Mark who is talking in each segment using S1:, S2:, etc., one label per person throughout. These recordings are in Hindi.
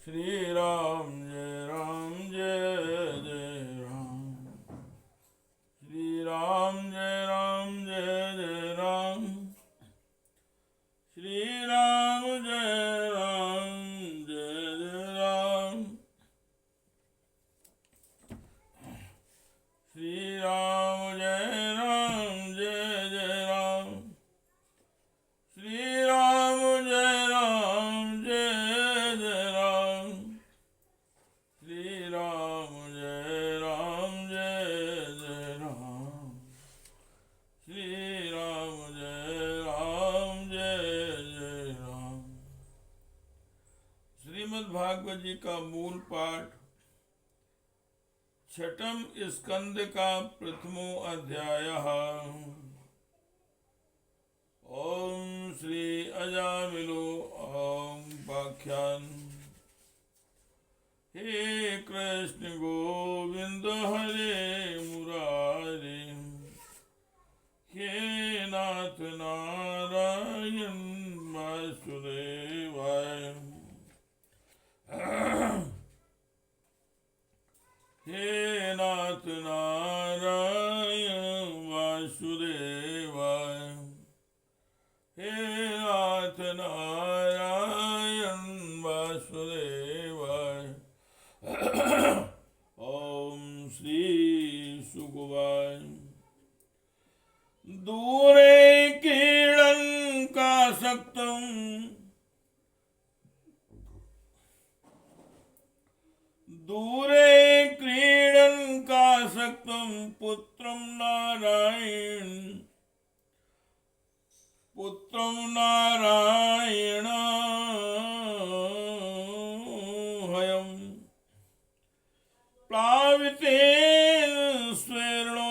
S1: श्री राम जय जय राम। श्री राम जय जय राम। श्री राम जय जय राम। श्री राम जय जय राम। श्री राम जय जय राम। श्री राम जय जय राम। श्री राम जय जय राम। श्रीमद् भागवत जी का मूल पाठ छठम स्कंद का प्रथमो अध्याय। ओम श्री अजामिलो ओम पाख्यान। हे कृष्ण गोविंद हरे मुरारे। हे नाथ नारायण वासुदेवाय। हे नाथ नारायण वासुदेवाय। हे नाथ नारायण वासुदेवाय। ओम श्री सुगवाय। दूरे क्रीडन का सक्तम। दूरे क्रीडन का सक्तम पुत्रम नारायण। पुत्रम नारायण हयम। प्लाविते स्वेरणो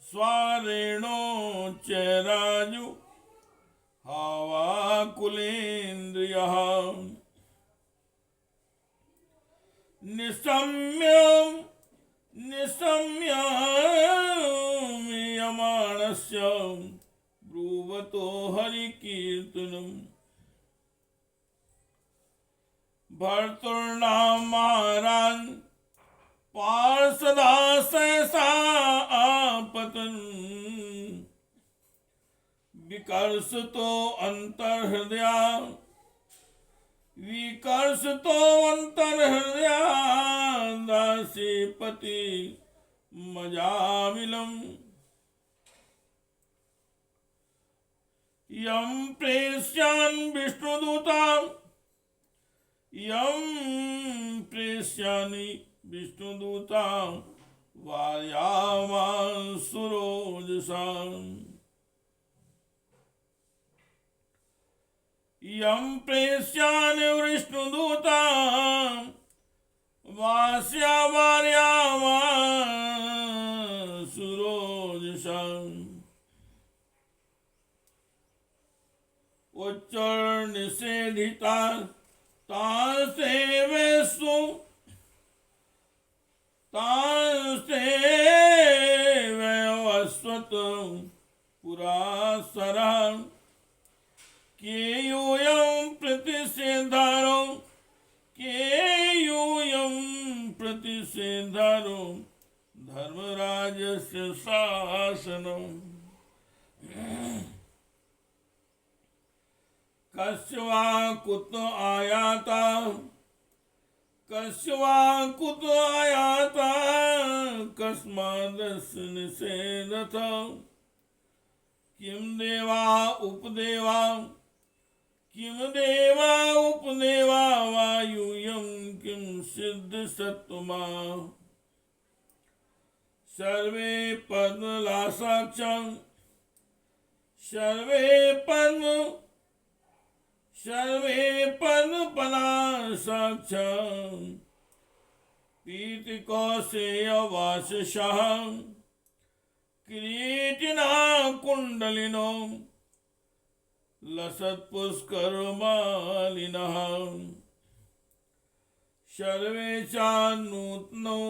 S1: स्वारेणो च राजु हावाकुलेन्द्रियः। निशम्यमाणस्य ब्रुवतो हरिकीर्तनम्। भर्तृणाम महाराज पार्षदा सहसा आपतन्। विकर्षतो अंतर्हृदया। विकर्षतो अंतर्हृदया दासीपति मजामिलम्। यं प्रेष्यान् विष्णुदूता। यं प्रेष्यानि विष्णुदूता वायामान् सुरोजसाम्। यं प्रेष्यानि विष्णुदूता वास्यामान् सुरोजसाम्। उच्चनिषेधिता तांसेवेषु तांसेवस्वत पुरासरः। केयूयं प्रतिषेधारो। केयूयं प्रतिषेधारो धर्मराजस्य शासनम्। कस्वा कुत आयाता। कस्वा कुत आयाता। कस्मादस्य निषेधत। किम देवा उपदेवा। किम देवा उपदेवा वायुयं किम सिद्ध सत्तमा। सर्वे पद्मलासाक्षं। सर्वे पद्मपलासाक्षं। पीतिकौशेयवासशः। किरीटिना कुण्डलिनो लसत्पुष्करमालिनः। सर्वे चानूत्नो।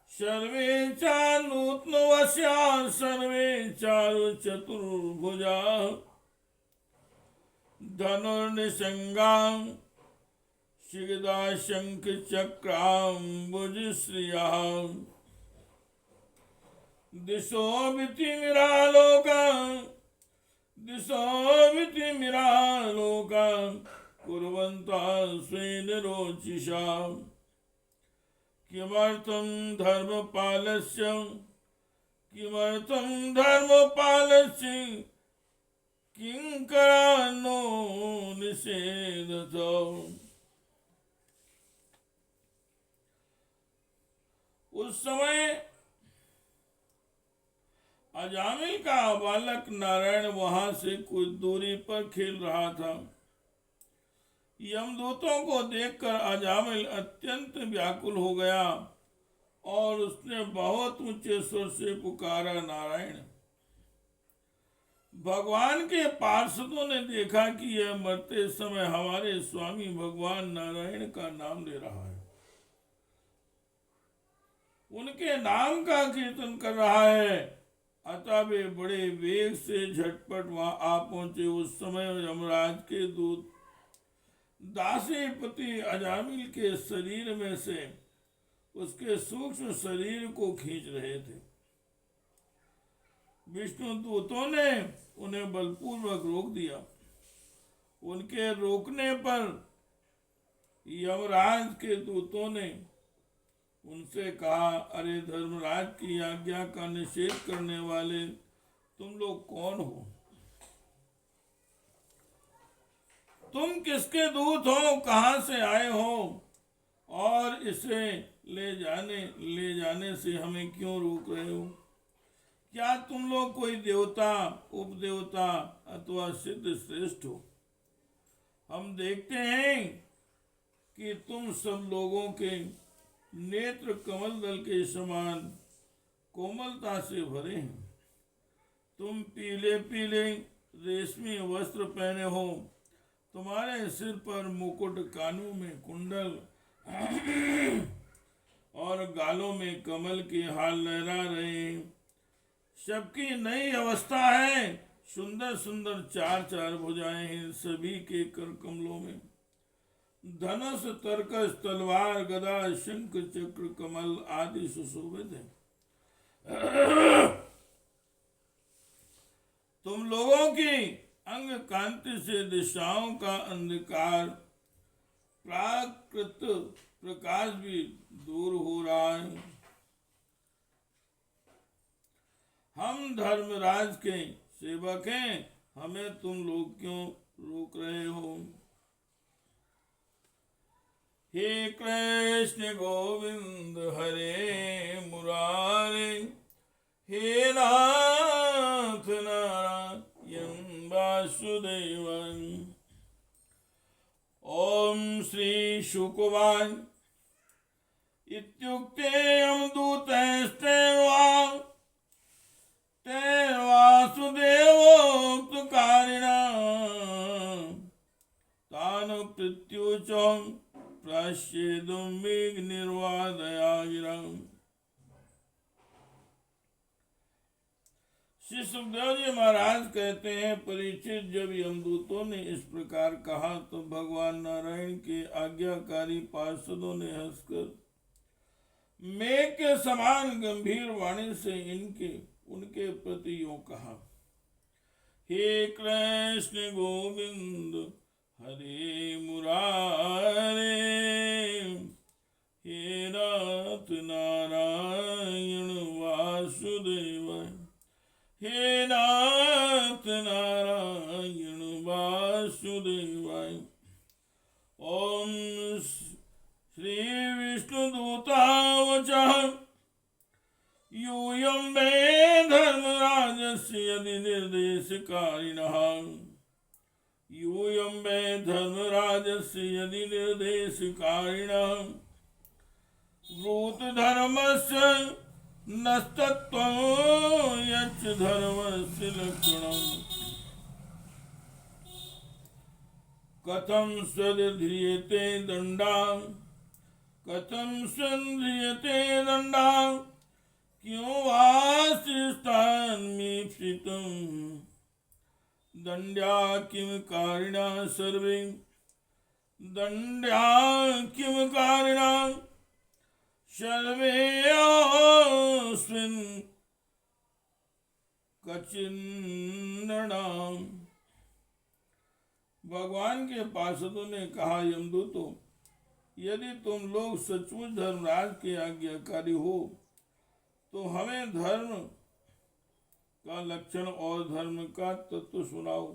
S1: सर्वे चानूत्नो वश्याः। सर्वे चारु चतुर्भुजाः। धनुर्निषङ्गां शिगदा शंख चक्राम्बुजश्रिया दिशो वितिमिरालोका कुर्वन्ता स्वेन रोचिषा किमर्थं धर्मपालस्य किंकरानो निषेधतो। उस समय अजामिल का बालक नारायण वहां से कुछ दूरी पर खेल रहा था। यमदूतों को देखकर अजामिल अत्यंत व्याकुल हो गया और उसने बहुत ऊंचे स्वर से पुकारा, नारायण। भगवान के पार्षदों ने देखा कि यह मरते समय हमारे स्वामी भगवान नारायण का नाम ले रहा है, उनके नाम का कीर्तन कर रहा है। अतः वे बड़े वेग से झटपट वहां आ पहुंचे। उस समय यमराज के दूत दासीपति अजामिल के शरीर में से उसके सूक्ष्म शरीर को खींच रहे थे। विष्णु दूतों ने उन्हें बलपूर्वक रोक दिया। उनके रोकने पर यमराज के दूतों ने उनसे कहा, अरे धर्मराज की आज्ञा का निषेध करने वाले तुम लोग कौन हो? तुम किसके दूत हो? कहां से आए हो? और इसे ले जाने से हमें क्यों रोक रहे हो? क्या तुम लोग कोई देवता, उपदेवता अथवा सिद्ध श्रेष्ठ हो? हम देखते हैं कि तुम सब लोगों के नेत्र कमल दल के समान कोमलता से भरे हैं। तुम पीले पीले रेशमी वस्त्र पहने हो, तुम्हारे सिर पर मुकुट, कानों में कुंडल और गालों में कमल के हार लहरा रहे हैं। सबकी नई अवस्था है, सुंदर सुंदर चार भुजाएं हैं, सभी के कर कमलों में धनुष, तरकस, तलवार, गदा, शंख, चक्र, कमल आदि सुशोभित है। तुम लोगों की अंग कांति से दिशाओं का अंधकार, प्राकृत प्रकाश भी दूर हो रहा है। हम धर्मराज के सेवक हैं, हमें तुम लोग क्यों रोक रहे हो? हे कृष्ण गोविंद हरे मुरारे, हे नाथ नारायण वासुदेव। ओम श्री शुकवान इत्युक्ते यमदूतैस्तेर्वा वासुदेवोक्तकारिणा तान् प्रत्युचं प्राश्येदुं विघ्निर्वादया गिरम्। श्री सुखदेव जी महाराज कहते हैं, परीक्षित, जब यमदूतों ने इस प्रकार कहा तो भगवान नारायण के आज्ञाकारी पार्षदों ने हंसकर मेघ के समान गंभीर वाणी से उनके प्रति यूं कहा, हे कृष्ण गोविंद हरे मुरारे, हे नाथ नारायण वासुदेव, हे नाथ नारायण वासुदेवाय। ओम श्री विष्णुदूतावचः यूयं मे धर्मराजस्य यदि निर्देशकारिणः, यूयं मे धर्मराजस्य यदि निर्देशकारिणः ब्रूत धर्मस्य नस्तत्वं यच्च धर्मस्य लक्षणम्, कथं स्वध्रियते दण्डः, कथं स्वध्रियते दण्डः, क्यों वासिष्ठान्मीप्सितं दण्ड्या किं कारिणा सर्वे दंड्या किम कारिणा सर्वेऽस्मिन् कचिन्नृणाम्। भगवान के पार्षदों ने कहा, यमदूतों, यदि तुम लोग सचमुच धर्मराज के आज्ञाकारी हो तो हमें धर्म का लक्षण और धर्म का तत्व सुनाओ।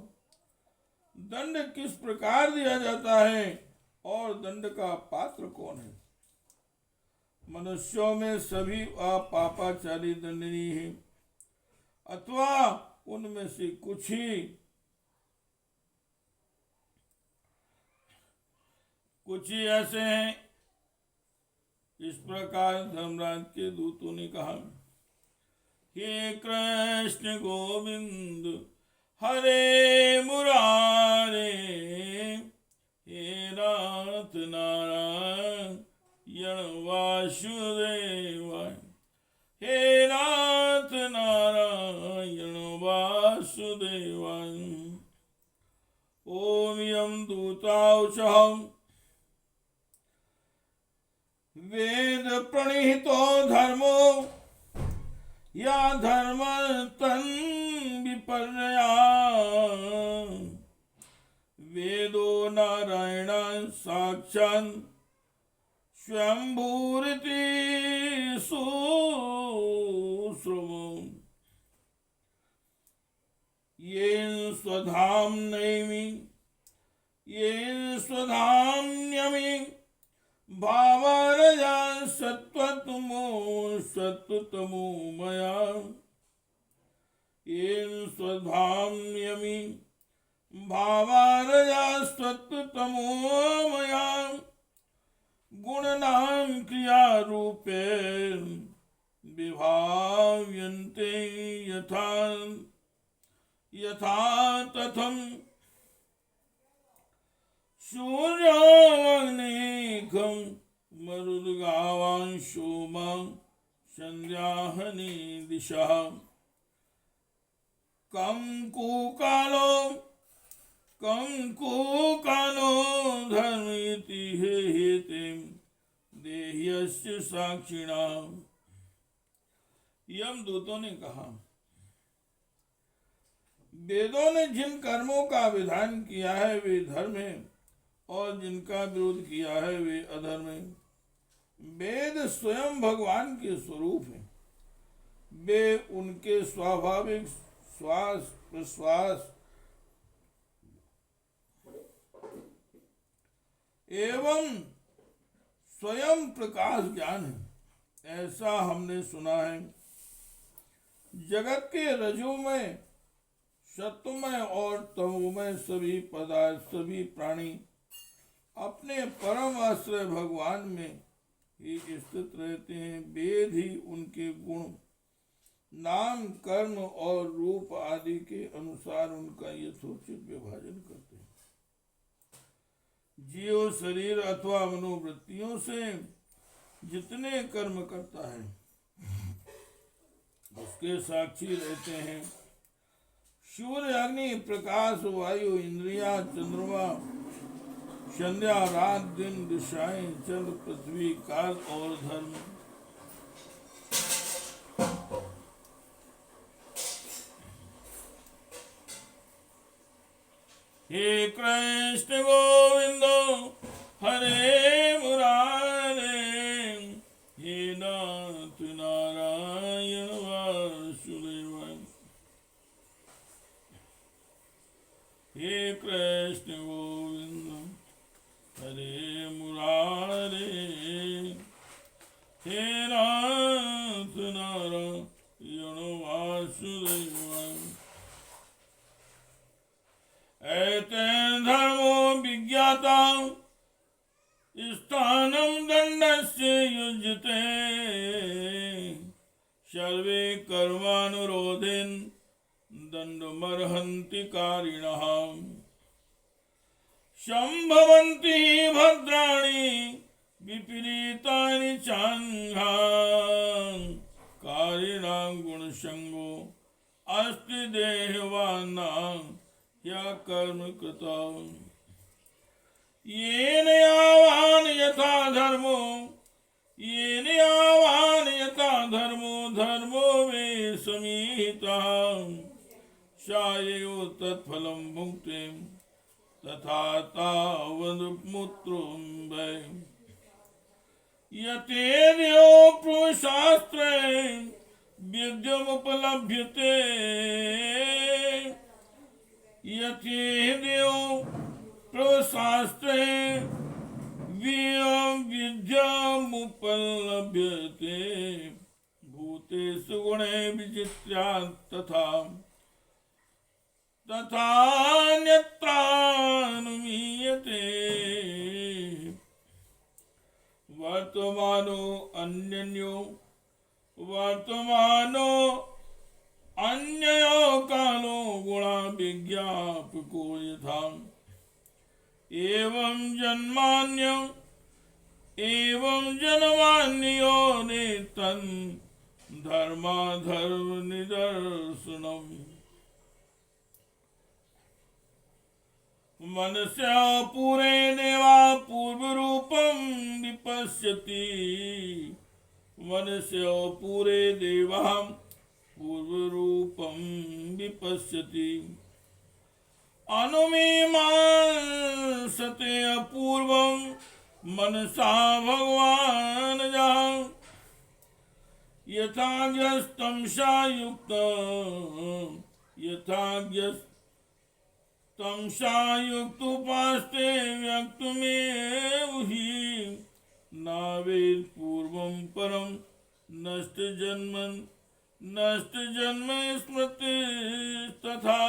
S1: दंड किस प्रकार दिया जाता है और दंड का पात्र कौन है? मनुष्यों में सभी पापाचारी दंडनीय है अथवा उनमें से कुछ ही ऐसे हैं। इस प्रकार धर्मराज के दूतों ने कहा, हे कृष्ण गोविंद हरे मुरारे, हे नाथ नारायण वासुदेवाय, हे नाथ नारायण वासुदेवाय। ओम यमदूतावचः वेद प्रणीतो धर्मो या धर्म तन विपर्या, वेदो नारायण साक्षात् स्वयंभूरिति सुश्रुवो, येन स्वधाम्नैमि येन स्वधाम्यमि भावरजा सत्वतमो मया, येन स्वधाम्यमि भावरजा सत्वतमो मया, गुणनां क्रिया रूपे विभाव्यन्ते यथा तथं सूर्याग्निकं मरुद्गावांशोमा संध्याहनि दिशः, कं कुकालो धर्मेति हेतिं देह्यस्य साक्षिणाम्। यमदूतों ने कहा, वेदों ने जिन कर्मों का विधान किया है वे धर्म है और जिनका विरोध किया है वे अधर्म है। वेद स्वयं भगवान के स्वरूप हैं। वे उनके स्वाभाविक श्वास प्रश्वास एवं स्वयं प्रकाश ज्ञान है, ऐसा हमने सुना है। जगत के रजोमय सत्वमय और तमोमय सभी पदार्थ सभी प्राणी अपने परम आश्रय भगवान में ही स्थित रहते हैं। वेद ही उनके गुण नाम कर्म और रूप आदि के अनुसार उनका यथोचित विभाजन करते हैं। जीव शरीर अथवा मनोवृत्तियों से जितने कर्म करता है उसके साक्षी रहते हैं। सूर्य अग्नि प्रकाश वायु इंद्रिया चंद्रमा संध्या रात दिन दिशाएं जल पृथ्वी काल और धर्म। हे कृष्ण गोविंद हरे मुरारे, हे नाथ नारायण वासुदेवाय। हे कृष्ण गोविंद हरे मुरारे, हे नाथ नारायण वासुदेवाय। एतेन धर्मो विज्ञाता स्थानं दण्डस्य युज्यते, सर्वे कर्मानुरोधेन दण्डमर्हन्ति कारिणः। संभवन्ति भद्राणि विपरीतानि चाङ्घां, कारिणां गुणसंगो अस्ति देहवानां या कर्म कृता। येन तत्फलं भुङ्क्ते तथा तावदमुत्रों वै यतेर्यो प्रशास्त्रे विद्यमुपलभ्यते यतेर्यो प्रशास्त्रे विद्यमुपलभ्यते भूतेषु गुणे विचित्र्या तथा तथान्यत्रानुमीयते वर्तमानो अन्ययो कालो गुणा विज्ञापको यथा एवं जन्मान्यो नेतन् धर्माधर्म निदर्शनम् मनस्य पूरे देवा पूर्वरूपं विपश्यति मनस्य पूरे देवा पूर्वरूपं विपश्यति अनुमीमांसते अपूर्वं मनसा भगवान् यथाज्ञस्तमसा युक्तोपास्ते व्यक्तमेव हि नावेद पूर्वं परं नष्ट जन्म स्मृति तथा।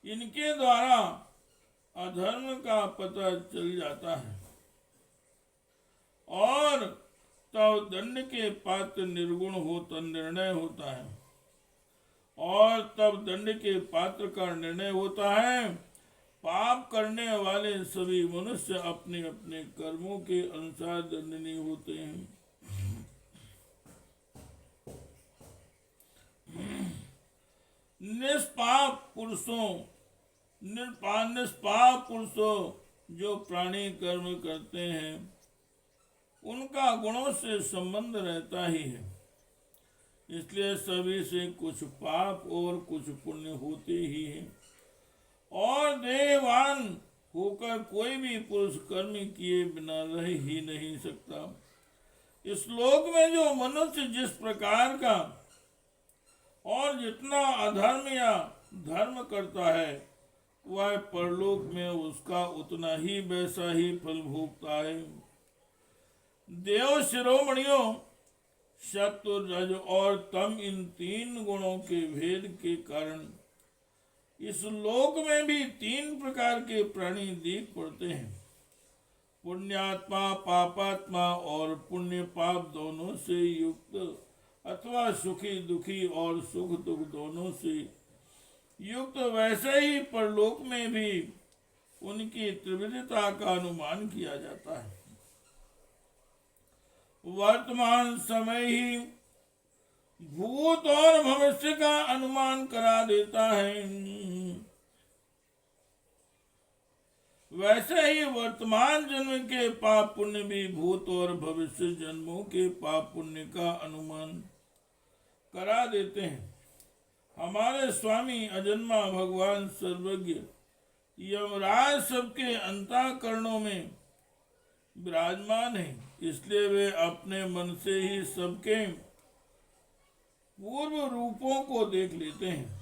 S1: इनके द्वारा अधर्म का पता चल जाता है और तब दंड के पात्र निर्गुण होता निर्णय होता है और तब दंड के पात्र का निर्णय होता है। पाप करने वाले सभी मनुष्य अपने अपने कर्मों के अनुसार दंडनीय होते हैं। निष्पाप पुरुषों जो प्राणी कर्म करते हैं उनका गुणों से संबंध रहता ही है, इसलिए सभी से कुछ पाप और कुछ पुण्य होते ही हैं और देहवान होकर कोई भी पुरुष कर्म किए बिना रह ही नहीं सकता। इस लोक में जो मनुष्य जिस प्रकार का और जितना अधर्म या धर्म करता है वह परलोक में उसका उतना ही वैसा ही फल भोगता है। देव शिरोमणियों, सत्व रज और तम इन तीन गुणों के भेद के कारण इस लोक में भी तीन प्रकार के प्राणी दीख पड़ते हैं। पुण्यात्मा, पापात्मा और पुण्य पाप दोनों से युक्त अथवा सुखी दुखी और सुख दुख दोनों से युक्त वैसे ही परलोक में भी उनकी त्रिविधता का अनुमान किया जाता है। वर्तमान समय ही भूत और भविष्य का अनुमान करा देता है, वैसे ही वर्तमान जन्म के पाप पुण्य भी भूत और भविष्य जन्मों के पाप पुण्य का अनुमान करा देते हैं। हमारे स्वामी अजन्मा भगवान सर्वज्ञ यमराज सबके अंतःकरणों में विराजमान है, इसलिए वे अपने मन से ही सबके पूर्व रूपों को देख लेते हैं।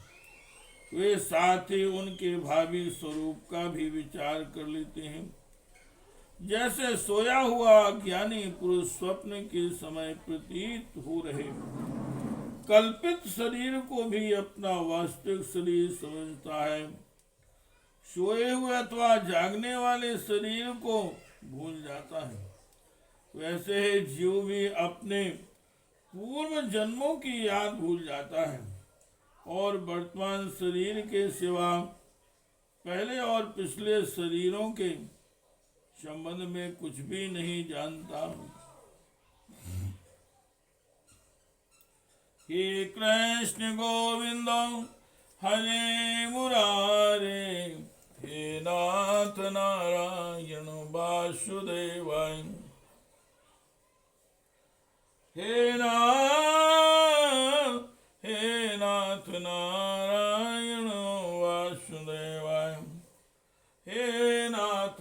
S1: वे साथ ही उनके भावी स्वरूप का भी विचार कर लेते हैं। जैसे सोया हुआ ज्ञानी पुरुष स्वप्न के समय प्रतीत हो रहे कल्पित शरीर को भी अपना वास्तविक शरीर समझता है, सोए हुए अथवा जागने वाले शरीर को भूल जाता है। वैसे ही जीव भी अपने पूर्व जन्मों की याद भूल जाता है और वर्तमान शरीर के सिवा पहले और पिछले शरीरों के संबंध में कुछ भी नहीं जानता। हे कृष्ण गोविंद हरे मुरारे, हे नाथ नारायण वासुदेवाय, हे नाथ नारायण वासुदेवाय। हे नाथ